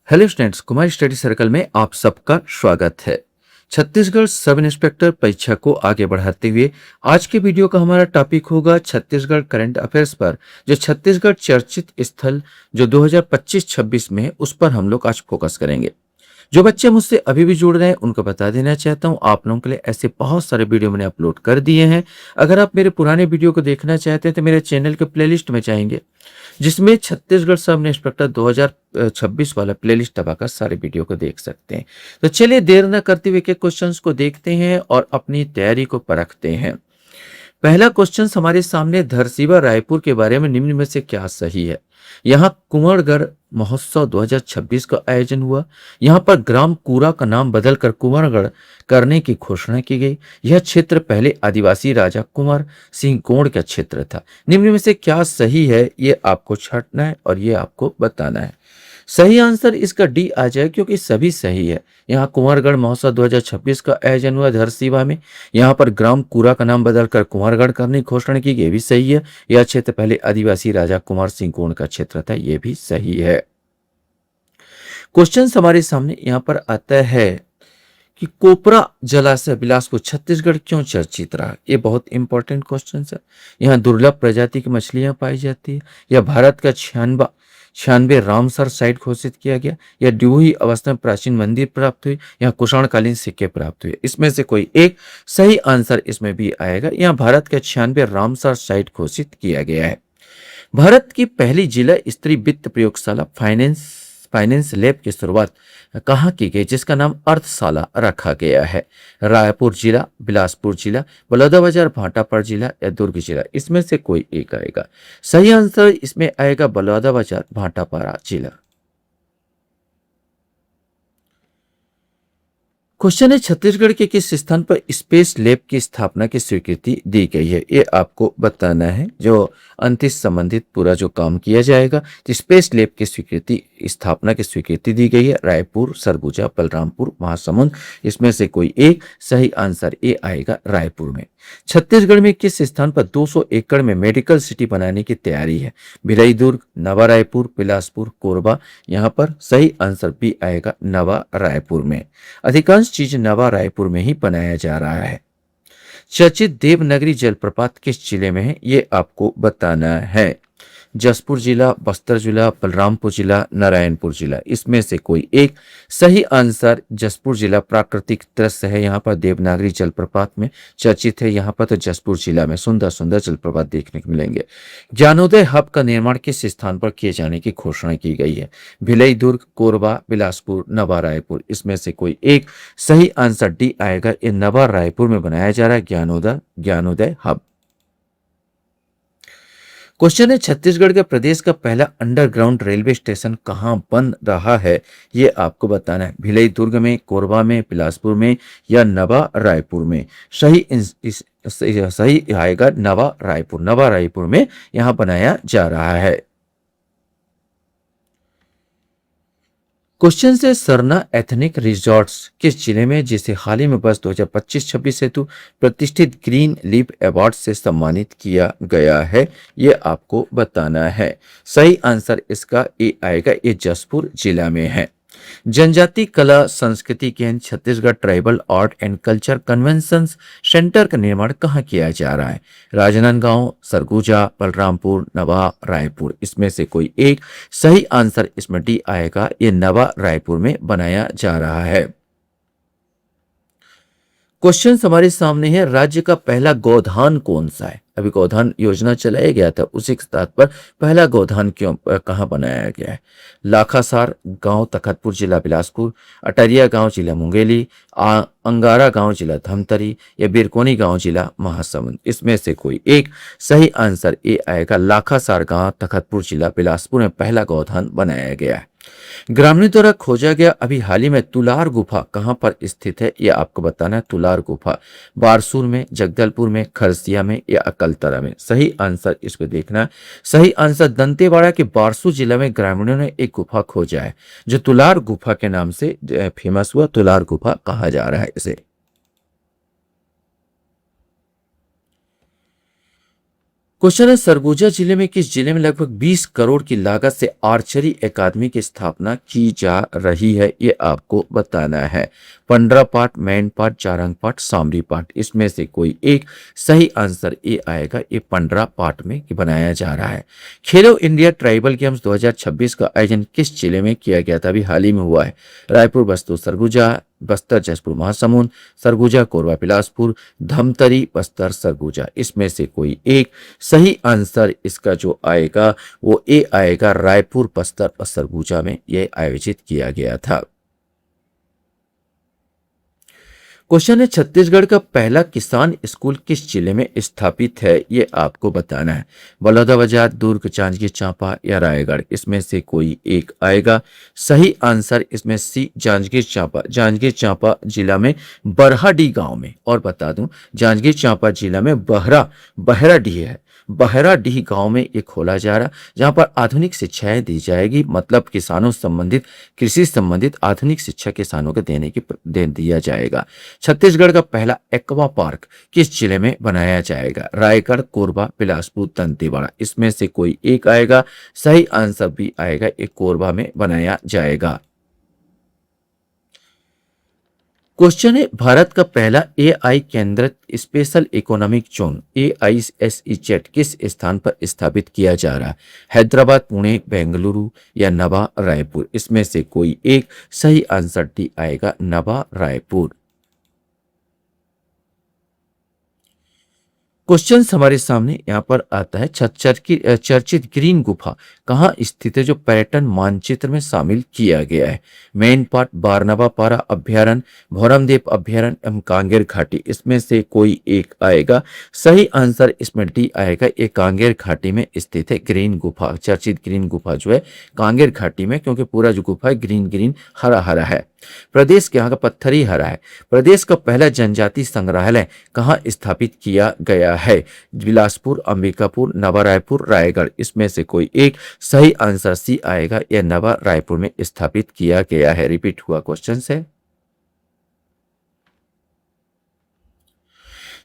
Hello students, Kumar study circle में आप सबका स्वागत है। छत्तीसगढ़ सब इंस्पेक्टर परीक्षा को आगे बढ़ाते हुए आज के वीडियो का हमारा टॉपिक होगा छत्तीसगढ़ करंट अफेयर्स पर। जो छत्तीसगढ़ चर्चित स्थल जो 2025-26 में है, उस पर हम लोग आज फोकस करेंगे। जो बच्चे मुझसे अभी भी जुड़ रहे हैं उनको बता देना चाहता हूं, आप लोगों के लिए ऐसे बहुत सारे वीडियो मैंने अपलोड कर दिए हैं। अगर आप मेरे पुराने वीडियो को देखना चाहते हैं तो मेरे चैनल के प्लेलिस्ट में जाएंगे, जिसमें छत्तीसगढ़ सब इंस्पेक्टर 2026 वाला प्लेलिस्ट दबाकर सारे वीडियो को देख सकते हैं। तो चलिए देर न करते हुए के क्वेश्चंस को देखते हैं और अपनी तैयारी को परखते हैं। पहला क्वेश्चन हमारे सामने, धरसीवा रायपुर के बारे में निम्न में से क्या सही है। यहाँ कुंवरगढ़ महोत्सव 2026 का आयोजन हुआ। यहाँ पर ग्राम कूरा का नाम बदलकर कुंवरगढ़ करने की घोषणा की गई। यह क्षेत्र पहले आदिवासी राजा कुंवर सिंह गोंड का क्षेत्र था। निम्न में से क्या सही है, ये आपको छांटना है और ये आपको बताना है। सही आंसर इसका डी आ जाए, क्योंकि सभी सही है। यहाँ कुंवरगढ़ महोत्सव 2026 का आयोजन हुआ धरसीवा में। यहाँ पर ग्राम कूरा का नाम बदलकर कुंवरगढ़ करने की घोषणा की, ये भी सही है। यह क्षेत्र पहले आदिवासी राजा कुंवर सिंह गोंड का क्षेत्र था, ये भी सही है। क्वेश्चन हमारे सामने यहाँ पर आता है कि कोपरा जलाशय बिलासपुर छत्तीसगढ़ क्यों चर्चित रहा। ये बहुत इंपॉर्टेंट क्वेश्चन है। यहाँ दुर्लभ प्रजाति की मछलियां पाई जाती है। यह भारत का 96 रामसर साइट घोषित किया गया। यह ड्यूही अवस्था में प्राचीन मंदिर प्राप्त हुई। यहाँ कुषाणकालीन सिक्के प्राप्त हुए। इसमें से कोई एक सही आंसर इसमें भी आएगा। यहाँ भारत का 96 रामसर साइट घोषित किया गया है। भारत की पहली जिला स्तरीय वित्त प्रयोगशाला फाइनेंस लैब की शुरुआत कहाँ की गई, जिसका नाम अर्थशाला रखा गया है। रायपुर जिला, बिलासपुर जिला, बलौदाबाजार भाटापारा जिला या दुर्ग जिला, इसमें से कोई एक आएगा। सही आंसर इसमें आएगा बलौदाबाजार भाटापारा जिला। क्वेश्चन है, छत्तीसगढ़ के किस स्थान पर स्पेस लैब की स्थापना की स्वीकृति दी गई है, ये आपको बताना है। जो अंतरिक्ष संबंधित पूरा जो काम किया जाएगा, तो स्पेस लैब की स्वीकृति स्थापना की स्वीकृति दी गई है रायपुर, सरगुजा, बलरामपुर, महासमुंद, इसमें से कोई एक सही आंसर ये आएगा रायपुर में। छत्तीसगढ़ में किस स्थान पर 200 एकड़ में मेडिकल सिटी बनाने की तैयारी है। भिलाई, दुर्ग, नवा रायपुर, बिलासपुर, कोरबा, यहाँ पर सही आंसर भी आएगा नवा रायपुर में। अधिकांश चीज नवा रायपुर में ही बनाया जा रहा है। चर्चित देवनगरी जलप्रपात किस जिले में है, ये आपको बताना है। जसपुर जिला, बस्तर जिला, बलरामपुर जिला, नारायणपुर जिला, इसमें से कोई एक सही आंसर जसपुर जिला प्राकृतिक दृश्य है। यहाँ पर देवनागरी जलप्रपात में चर्चित है। यहाँ पर तो जसपुर जिला में सुंदर सुंदर जलप्रपात देखने को मिलेंगे। ज्ञानोदय हब का निर्माण किस स्थान पर किए जाने की घोषणा की गई है। भिलाई, दुर्ग, कोरबा, बिलासपुर, नवा रायपुर, इसमें से कोई एक सही आंसर डी आएगा। ये नवा रायपुर में बनाया जा रहा है ज्ञानोदय हब। क्वेश्चन है, छत्तीसगढ़ के प्रदेश का पहला अंडरग्राउंड रेलवे स्टेशन कहां बन रहा है, ये आपको बताना है। भिलाई, दुर्ग में, कोरबा में, बिलासपुर में या नवा रायपुर में। सही आएगा नवा रायपुर में यहां बनाया जा रहा है। क्वेश्चन से, सरना एथनिक रिजॉर्ट्स किस जिले में, जिसे हाल ही में वर्ष 2025-26 हेतु प्रतिष्ठित ग्रीन लीफ अवार्ड से सम्मानित किया गया है, ये आपको बताना है। सही आंसर इसका ए आएगा, ये जसपुर जिला में है। जनजाति कला संस्कृति केंद्र Chhattisgarh tribal art and culture convention centre का निर्माण कहाँ किया जा रहा है। राजनांदगांव, सरगुजा, बलरामपुर, नवा रायपुर, इसमें से कोई एक सही आंसर इसमें डी आएगा। ये नवा रायपुर में बनाया जा रहा है। क्वेश्चन हमारे सामने है, राज्य का पहला गोधान कौन सा है। अभी गोधान योजना चलाया गया था, उसी के साथ पर पहला गोधान कहाँ बनाया गया है। लाखासार गांव, तखतपुर जिला बिलासपुर, अटरिया गांव जिला मुंगेली, अंगारा गांव जिला धमतरी या बिरकोनी गांव जिला महासमुंद, इसमें से कोई एक सही आंसर ए आएगा। लाखासार गांव, तखतपुर जिला बिलासपुर में पहला गोधान बनाया गया है। ग्रामीणों द्वारा खोजा गया अभी हाल ही में तुलार गुफा कहां पर स्थित है, यह आपको बताना है। तुलार गुफा बारसूर में, जगदलपुर में, खरसिया में या अकलतरा में। सही आंसर इसको देखना है। सही आंसर दंतेवाड़ा के बारसूर जिला में ग्रामीणों ने एक गुफा खोजा है, जो तुलार गुफा के नाम से फेमस हुआ। तुलार गुफा कहा जा रहा है इसे। क्वेश्चन है, सरगुजा जिले में किस जिले में लगभग 20 करोड़ की लागत से आर्चरी एकेडमी की स्थापना की जा रही है, ये आपको बताना है। पंडरा पाठ, मैन पाठ, चारंग पाठ, सामरी पाठ, इसमें से कोई एक सही आंसर ये आएगा। ये पंडरा पाठ में बनाया जा रहा है। खेलो इंडिया ट्राइबल गेम्स 2026 का आयोजन किस जिले में किया गया था? अभी हाल ही में हुआ है। रायपुर, बस्तर, सरगुजा, बस्तर, जसपुर, महासमुंद, सरगुजा, कोरबा, बिलासपुर, धमतरी, बस्तर, सरगुजा, इसमें से कोई एक सही आंसर इसका जो आएगा वो ए आएगा। रायपुर, बस्तर और सरगुजा में यह आयोजित किया गया था। क्वेश्चन है, छत्तीसगढ़ का पहला किसान स्कूल किस जिले में स्थापित है, ये आपको बताना है। बलौदाबाजार, दुर्ग, जांजगीर चांपा या रायगढ़, इसमें से कोई एक आएगा। सही आंसर इसमें सी, जांजगीर चांपा। जांजगीर चांपा जिला में बरहाडीह गांव में, और बता दूं जांजगीर चांपा जिला में बहराडीह है। बहराडीह गांव में ये खोला जा रहा, जहां पर आधुनिक शिक्षाएं दी जाएगी। मतलब किसानों संबंधित, कृषि संबंधित आधुनिक शिक्षा किसानों को दे दिया जाएगा। छत्तीसगढ़ का पहला एक्वा पार्क किस जिले में बनाया जाएगा? रायगढ़, कोरबा, बिलासपुर, दंतेवाड़ा, इसमें से कोई एक आएगा। सही आंसर भी आएगा, एक कोरबा में बनाया जाएगा। क्वेश्चन है, भारत का पहला एआई केंद्रित स्पेशल इकोनॉमिक जोन AISEZ किस स्थान पर स्थापित किया जा रहा है? हैदराबाद, पुणे, बेंगलुरु या नवा रायपुर, इसमें से कोई एक सही आंसर डी आएगा, नवा रायपुर। क्वेश्चन हमारे सामने यहाँ पर आता है, छच्चर की चर्चित ग्रीन गुफा कहाँ स्थित है, जो पर्यटन मानचित्र में शामिल किया गया है? मेन पार्ट, बारनवा पारा अभ्यारण्य, भौरमदेव अभ्यारण्य एवं कांगेर घाटी, इसमें से कोई एक आएगा। सही आंसर इसमें डी आएगा, ये कांगेर घाटी में स्थित है ग्रीन गुफा। चर्चित ग्रीन गुफा जो है कांगेर घाटी में, क्योंकि पूरा जो गुफा है ग्रीन ग्रीन हरा हरा है। प्रदेश के यहाँ का पत्थर ही हरा है। प्रदेश का पहला जनजाति संग्रहालय कहाँ स्थापित किया गया है? बिलासपुर, अंबिकापुर, नवा रायपुर, रायगढ़, इसमें से कोई एक सही आंसर सी आएगा। यह नवा रायपुर में स्थापित किया गया है। रिपीट हुआ क्वेश्चन है।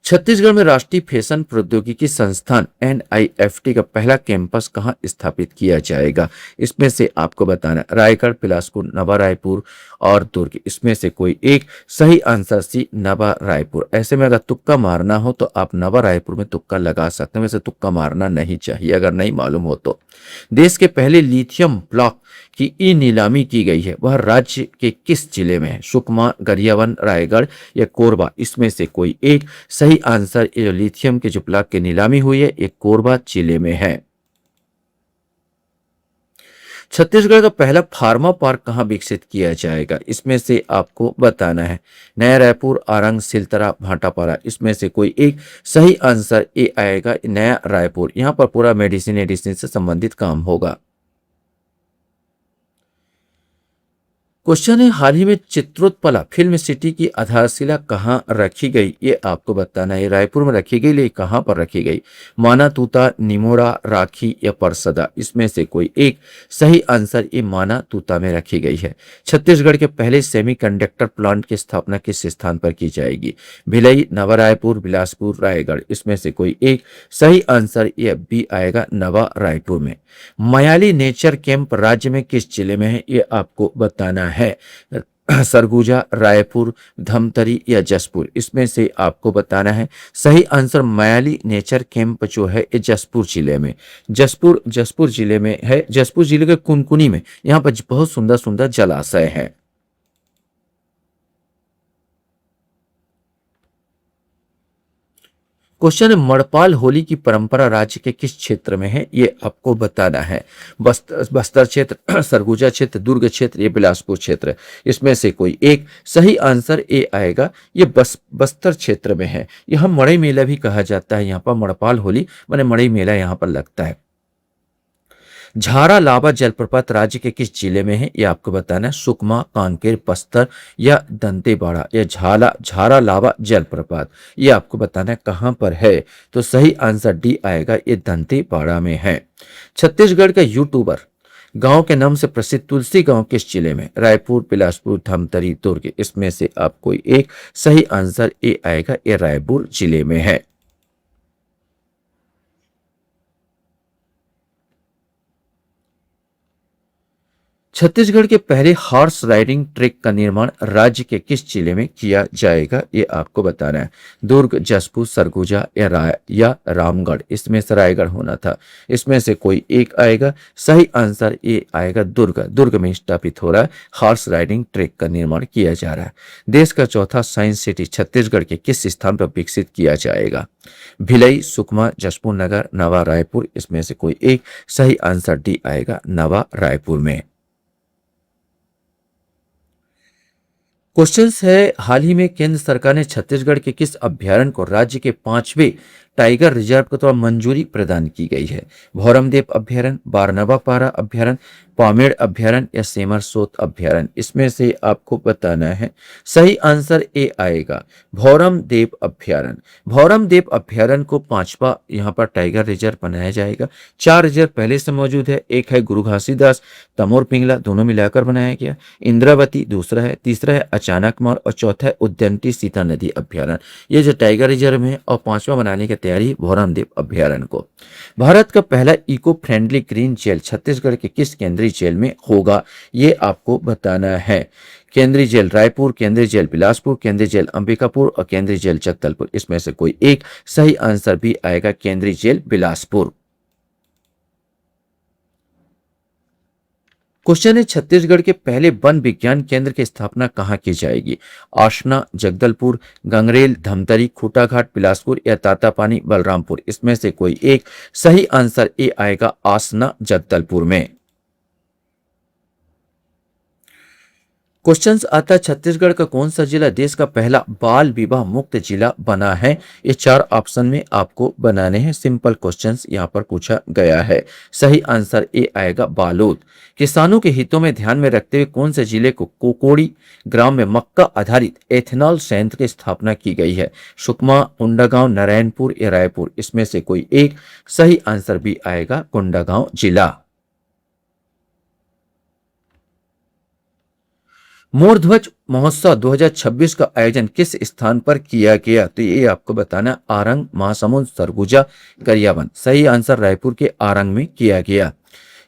छत्तीसगढ़ में राष्ट्रीय फैशन प्रौद्योगिकी संस्थान NIFT का पहला कैंपस कहाँ स्थापित किया जाएगा? इसमें से आपको बताना, रायगढ़, बिलासपुर, नवा रायपुर और दुर्ग, इसमें से कोई एक सही आंसर सी, नवा रायपुर। ऐसे में अगर तुक्का मारना हो तो आप नवा रायपुर में तुक्का लगा सकते हैं, वैसे तुक्का मारना नहीं चाहिए अगर नहीं मालूम हो तो। देश के पहले लिथियम ब्लॉक की ई नीलामी की गई है, वह राज्य के किस जिले में है? सुकमा, गरियाबंद, रायगढ़ या कोरबा, इसमें से कोई एक सही आंसर। ये लिथियम के जो ब्लॉक की नीलामी हुई है ये कोरबा जिले में है। छत्तीसगढ़ का पहला फार्मा पार्क कहाँ विकसित किया जाएगा? इसमें से आपको बताना है। नया रायपुर, आरंग, सिलतरा, भाटापारा, इसमें से कोई एक सही आंसर ए आएगा, नया रायपुर। यहाँ पर पूरा मेडिसिन से संबंधित काम होगा। क्वेश्चन है, हाल ही में चित्रोत्पला फिल्म सिटी की आधारशिला कहाँ रखी गई? ये आपको बताना है। रायपुर में रखी गई, लेकिन कहाँ पर रखी गई? माना, तूता, निमोरा, राखी या परसदा, इसमें से कोई एक सही आंसर ये माना तूता में रखी गई है। छत्तीसगढ़ के पहले सेमीकंडक्टर प्लांट की स्थापना किस स्थान पर की जाएगी? भिलई, नवा रायपुर, बिलासपुर, रायगढ़, इसमें से कोई एक सही आंसर ये बी आएगा, नवा रायपुर में। मयाली नेचर कैंप राज्य में किस जिले में है? ये आपको बताना है। सरगुजा, रायपुर, धमतरी या जसपुर, इसमें से आपको बताना है। सही आंसर मयाली नेचर कैंप जो है ये जसपुर जिले में, जसपुर जिले में है। जसपुर जिले के कुनकुनी में यहाँ पर बहुत सुंदर सुंदर जलाशय है। क्वेश्चन है, मड़पाल होली की परंपरा राज्य के किस क्षेत्र में है? ये आपको बताना है। बस्तर क्षेत्र, सरगुजा क्षेत्र, दुर्ग क्षेत्र, ये बिलासपुर क्षेत्र, इसमें से कोई एक सही आंसर ए आएगा। ये बस्तर क्षेत्र में है। यह मड़ई मेला भी कहा जाता है। यहाँ पर मड़पाल होली माने मड़ई मेला यहाँ पर लगता है। झारा लावा जलप्रपात राज्य के किस जिले में है? ये आपको बताना है। सुकमा, कांकेर, बस्तर या दंतेवाड़ा, या झारा लावा जलप्रपात, ये आपको बताना है कहां पर है। तो सही आंसर डी आएगा, ये दंतेवाड़ा में है। छत्तीसगढ़ का यूट्यूबर गांव के नाम से प्रसिद्ध तुलसी गांव किस जिले में? रायपुर, बिलासपुर, धमतरी, दुर्ग, इसमें से आपको एक सही आंसर ए आएगा, ये रायपुर जिले में है। छत्तीसगढ़ के पहले हॉर्स राइडिंग ट्रैक का निर्माण राज्य के किस जिले में किया जाएगा, ये आपको बताना है। दुर्ग, जसपुर, सरगुजा या रामगढ़, इसमें से रायगढ़ होना था। इसमें से कोई एक आएगा। सही आंसर ये आएगा दुर्ग। दुर्ग में स्थापित हो रहा है हॉर्स राइडिंग ट्रैक का निर्माण किया जा रहा है। देश का चौथा साइंस सिटी छत्तीसगढ़ के किस स्थान पर विकसित किया जाएगा? भिलई, सुकमा, जशपुर नगर, नवा रायपुर, इसमें से कोई एक। सही आंसर डी आएगा नवा रायपुर में। क्वेश्चंस है, हाल ही में केंद्र सरकार ने छत्तीसगढ़ के किस अभ्यारण्य को राज्य के 5वें टाइगर रिजर्व के तौर मंजूरी प्रदान की गई है? भौरमदेव अभ्यारण्य, बारनवापारा अभ्यारण्य, पामेड़ अभ्यारण्य या सेमरसोत अभ्यारण्य, इसमें से आपको बताना है। सही आंसर ए आएगा भौरमदेव अभ्यारण्य। भौरमदेव अभ्यारण्य को 5वां यहाँ पर टाइगर रिजर्व बनाया जाएगा। 4 रिजर्व पहले से मौजूद है। एक है गुरु घासीदास, तमोर पिंगला, दोनों मिलाकर बनाया गया। इंद्रावती दूसरा है, तीसरा है अचानकमार और चौथा है उद्यंती सीता नदी अभ्यारण्य। ये जो टाइगर रिजर्व है और 5वां बनाने की तैयारी भौरमदेव अभ्यारण्य को। भारत का पहला eco friendly green jail Chhattisgarh के किस केंद्रीय जेल में होगा, ये आपको बताना है। केंद्रीय जेल रायपुर, केंद्रीय जेल बिलासपुर, केंद्रीय जेल अंबिकापुर और केंद्रीय जेल जगदलपुर, इसमें से कोई एक। सही आंसर भी आएगा केंद्रीय जेल बिलासपुर। क्वेश्चन है, छत्तीसगढ़ के पहले वन विज्ञान केंद्र की स्थापना कहां की जाएगी? आसना, जगदलपुर, गंगरेल, धमतरी, खूटाघाट, बिलासपुर या तातापानी, बलरामपुर, इसमें से कोई एक। सही आंसर ए आएगा आसना, जगदलपुर में। क्वेश्चंस आता है, छत्तीसगढ़ का कौन सा जिला देश का पहला बाल विवाह मुक्त जिला बना है? ये 4 ऑप्शन में आपको बनाने हैं। सिंपल क्वेश्चंस यहां पर पूछा गया है। सही आंसर ए आएगा बालोद। किसानों के हितों में ध्यान में रखते हुए कौन से जिले को कोकोड़ी ग्राम में मक्का आधारित एथेनॉल संयंत्र की स्थापना की गई है? सुकमा, कोंडागांव, नारायणपुर या रायपुर, इसमें से कोई एक। सही आंसर भी आएगा कोंडागांव जिला। मोर ध्वज महोत्सव 2026 का आयोजन किस स्थान पर किया गया? तो ये आपको बताना, आरंग, महासमुंद, सरगुजा, गरियाबंद। सही आंसर रायपुर के आरंग में किया गया।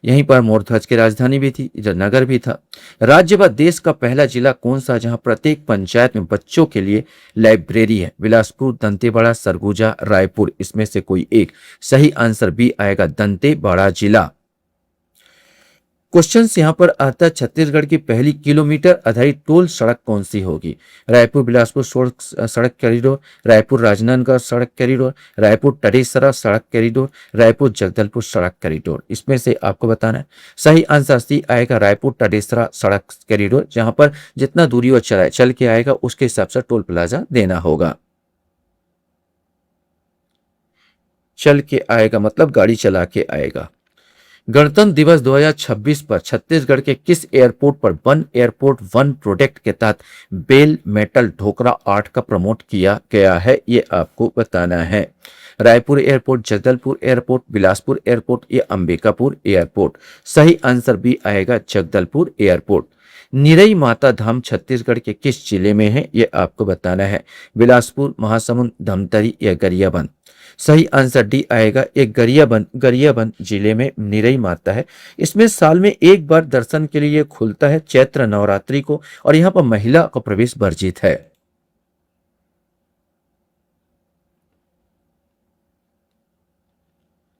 यहीं पर मोर ध्वज की राजधानी भी थी, नगर भी था। राज्य व देश का पहला जिला कौन सा जहां प्रत्येक पंचायत में बच्चों के लिए लाइब्रेरी है? बिलासपुर, दंतेवाड़ा, सरगुजा, रायपुर, इसमें से कोई एक। सही आंसर भी आएगा दंतेवाड़ा जिला। क्वेश्चन यहां पर आता है, छत्तीसगढ़ की पहली किलोमीटर आधारित टोल सड़क कौन सी होगी? रायपुर बिलासपुर सड़क कॉरिडोर, रायपुर राजनांदगांव सड़क कॉरिडोर, रायपुर टडेसरा सड़क कॉरिडोर, रायपुर जगदलपुर सड़क कॉरिडोर, इसमें से आपको बताना है। सही आंसर सी आएगा रायपुर टडेसरा सड़क कॉरिडोर, जहां पर जितना दूरी वो चल के आएगा उसके हिसाब से टोल प्लाजा देना होगा। चल के आएगा मतलब गाड़ी चला के आएगा। गणतंत्र दिवस 2026 पर छत्तीसगढ़ के किस एयरपोर्ट पर वन एयरपोर्ट वन प्रोजेक्ट के तहत बेल मेटल ढोकरा आर्ट का प्रमोट किया गया है? ये आपको बताना है। Raipur airport, Jagdalpur airport, Bilaspur airport या अंबिकापुर एयरपोर्ट। सही आंसर भी आएगा जगदलपुर एयरपोर्ट। निरई माता धाम छत्तीसगढ़ के किस जिले में है? ये आपको बताना है। बिलासपुर, महासमुंद, धमतरी या गरियाबंद। सही आंसर डी आएगा एक गरियाबंद जिले में निरई माता है। इसमें साल में एक बार दर्शन के लिए खुलता है चैत्र नवरात्रि को, और यहाँ पर महिला का प्रवेश वर्जित है।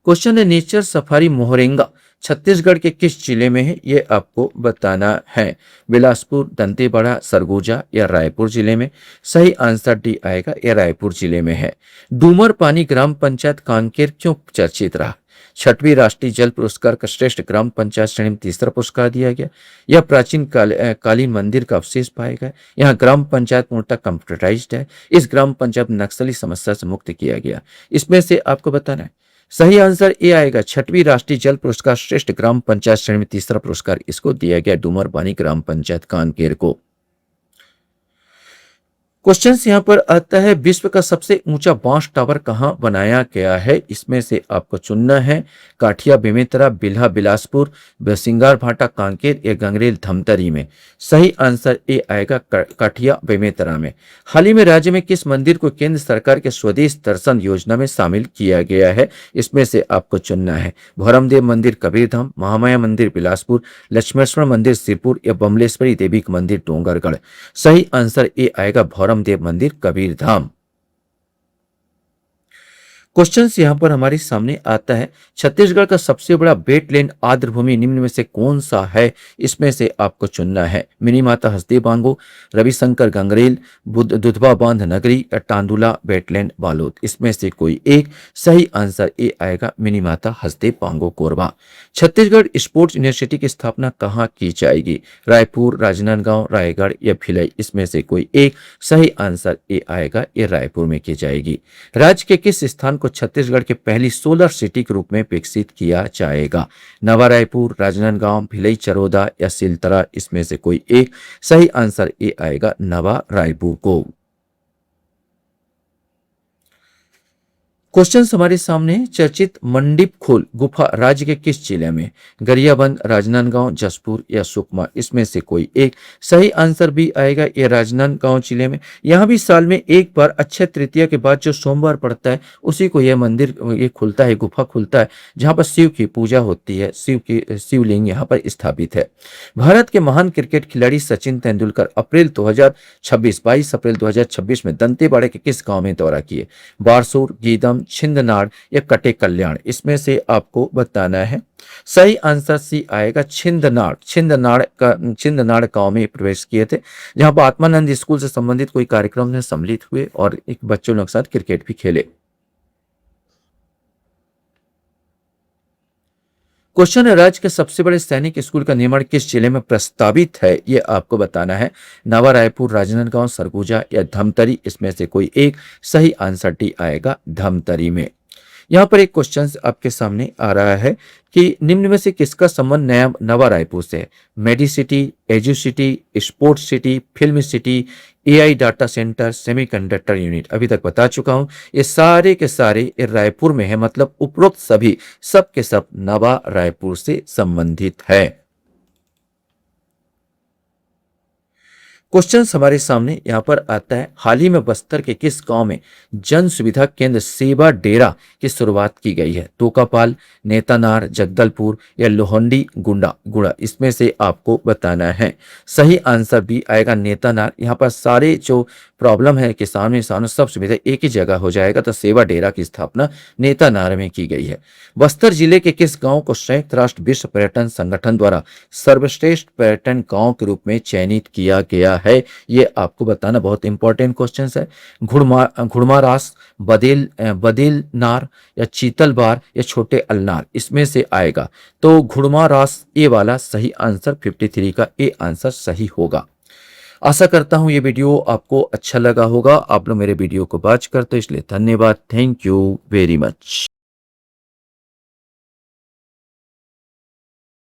क्वेश्चन है, नेचर सफारी मोहरेंगा छत्तीसगढ़ के किस जिले में है? ये आपको बताना है। बिलासपुर, दंतेवाड़ा, सरगुजा या रायपुर जिले में। सही आंसर डी आएगा, ये रायपुर जिले में है। डूमर पानी ग्राम पंचायत कांकेर क्यों चर्चित रहा? 6वीं राष्ट्रीय जल पुरस्कार का श्रेष्ठ ग्राम पंचायत श्रेणी में 3रा पुरस्कार दिया गया। यह प्राचीन कालीन मंदिर का अवशेष पाया गया। यहाँ ग्राम पंचायत पूर्णतः कंप्यूटराइज्ड है। इस ग्राम पंचायत नक्सली समस्या से मुक्त किया गया। इसमें से आपको बताना है। सही आंसर ए आएगा 6वीं राष्ट्रीय जल पुरस्कार श्रेष्ठ ग्राम पंचायत श्रेणी में 3रा पुरस्कार इसको दिया गया डूमर बानी ग्राम पंचायत कांकेर को। क्वेश्चन यहाँ पर आता है, विश्व का सबसे ऊंचा बांस टावर कहाँ बनाया गया है? इसमें से आपको चुनना है काठिया बेमेतरा, बिल्हा बिलासपुर, सिंगार भाटा कांकेर या गंगरेल धमतरी में। सही आंसर ए आएगा काठिया बेमेतरा में। हाल ही में राज्य में किस मंदिर को केंद्र सरकार के स्वदेश दर्शन योजना में शामिल किया गया है? इसमें से आपको चुनना है भौरमदेव मंदिर कबीरधाम, महामाया मंदिर बिलासपुर, लक्ष्मेश्वर मंदिर सिरपुर या बमलेश्वरी देवी का मंदिर डोंगरगढ़। सही आंसर ए आएगा भौरमदेव मंदिर कबीरधाम। क्वेश्चन यहाँ पर हमारे सामने आता है, छत्तीसगढ़ का सबसे बड़ा वेटलैंड आर्द्रभूमि निम्न में से कौन सा है? इसमें से आपको चुनना है मिनी माता हसदेव बांगो, रविशंकर गंगरेल, दुधवा बांध नगरी या टांडुला वेटलैंड बालोद। इसमें से कोई एक। सही आंसर ए आएगा मिनी माता हसदेव बांगो कोरबा। छत्तीसगढ़ स्पोर्ट्स यूनिवर्सिटी की स्थापना कहाँ की जाएगी? रायपुर, राजनांदगांव, रायगढ़ या भिलाई। इसमें से कोई एक। सही आंसर ए आएगा, ये रायपुर में की जाएगी। राज्य के किस स्थान को छत्तीसगढ़ की पहली सोलर सिटी के रूप में विकसित किया जाएगा? नवा रायपुर, राजनांदगांव, भिलाई चरोदा या सिलतरा। इसमें से कोई एक। सही आंसर ए आएगा नवा रायपुर को। क्वेश्चन हमारे सामने, चर्चित मंडीप खोल गुफा राज्य के किस जिले में? गरियाबंद, राजनांदगांव, जसपुर या सुकमा। इसमें से कोई एक। सही आंसर भी आएगा ये राजनांदगांव जिले में। यहाँ भी साल में एक बार अक्षय तृतीया के बाद जो सोमवार पड़ता है उसी को यह मंदिर ये खुलता है, गुफा खुलता है, जहाँ पर शिव की पूजा होती है। शिवलिंग यहाँ पर स्थापित है। भारत के महान क्रिकेट खिलाड़ी सचिन तेंदुलकर अप्रैल 2026 22 अप्रैल 2026 में दंतेवाड़ा के किस गाँव में दौरा किए? बारसूर, गीदम, छिंदनाड़ या कटे कल्याण। इसमें से आपको बताना है। सही आंसर सी आएगा छिंदनाड़। छिंदनाड़ गांव में प्रवेश किए थे, जहां पर आत्मानंद स्कूल से संबंधित कोई कार्यक्रम में सम्मिलित हुए और एक बच्चों लोग साथ क्रिकेट भी खेले। क्वेश्चन है, राज्य के सबसे बड़े सैनिक स्कूल का निर्माण किस जिले में प्रस्तावित है? ये आपको बताना है। नवा रायपुर, राजनांदगांव, सरगुजा या धमतरी। इसमें से कोई एक। सही आंसर डी आएगा धमतरी में। यहाँ पर एक क्वेश्चन आपके सामने आ रहा है कि निम्न में से किसका संबंध नया नवा रायपुर से? Medicity, educity, sports city, film city, AI data centre, semiconductor unit. अभी तक बता चुका हूं, ये सारे के सारे ये रायपुर में है, मतलब उपरोक्त सभी सब के सब नवा रायपुर से संबंधित है। क्वेश्चन हमारे सामने यहाँ पर आता है, हाल ही में बस्तर के किस गांव में जन सुविधा केंद्र सेवा डेरा की शुरुआत की गई है? तोकापाल, नेतानार, जगदलपुर या लोहंडी गुड़ा। इसमें से आपको बताना है। सही आंसर भी आएगा नेतानार। यहाँ पर सारे जो प्रॉब्लम है किसानों सब सुविधा एक ही जगह हो जाएगा, तो सेवा डेरा की स्थापना नेतानार में की गई है। बस्तर जिले के किस गांव को संयुक्त राष्ट्र विश्व पर्यटन संगठन द्वारा सर्वश्रेष्ठ पर्यटन गांव के रूप में चयनित किया गया है? ये आपको बताना बहुत इंपॉर्टेंट क्वेश्चन है। घुड़मारास, बदेलनार या चीतलबार या छोटे अलनार। इसमें से आएगा तो घुड़मारास ए वाला सही आंसर 53 का ए आंसर सही होगा। आशा करता हूं ये वीडियो आपको अच्छा लगा होगा। आप लोग मेरे वीडियो को वॉच करते, इसलिए धन्यवाद। Thank you very much.